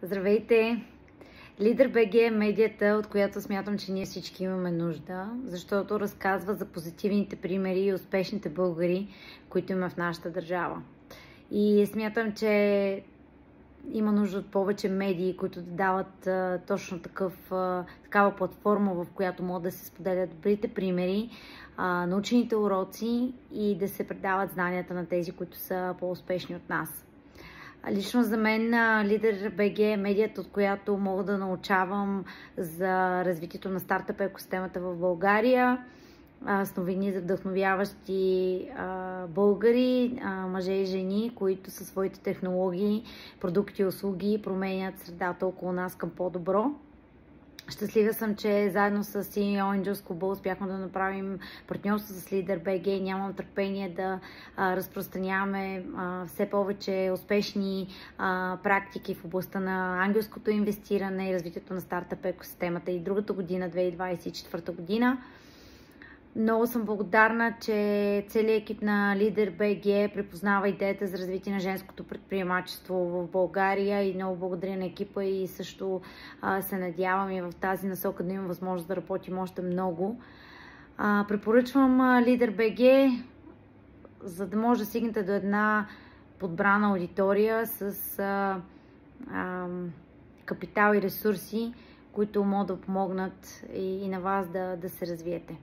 Здравейте! Лидер.бг е медията, от която смятам, че ние всички имаме нужда, защото разказва за позитивните примери и успешните българи, които има в нашата държава. И смятам, че има нужда от повече медии, които да дават точно такава платформа, в която могат да се споделят добрите примери, научените уроци и да се предават знанията на тези, които са по-успешни от нас. Лично за мен Лидер.бг е медията, от която мога да научавам за развитието на стартъп екосистемата в България, с новини за вдъхновяващи българи, мъже и жени, които със своите технологии, продукти и услуги променят средата около нас към по-добро. Щастлива съм, че заедно с CEO Angels Club успяхме да направим партньорство с Лидер.бг и нямам търпение да разпространяваме все повече успешни практики в областта на ангелското инвестиране и развитието на стартъп екосистемата и другата година, 2024 година. Много съм благодарна, че целият екип на Лидер.бг препознава идеята за развитие на женското предприемачество в България и много благодаря на екипа и също се надявам и в тази насока да имам възможност да работим още много. Препоръчвам Лидер.бг, за да може да стигнете до една подбрана аудитория с капитал и ресурси, които могат да помогнат и на вас да се развиете.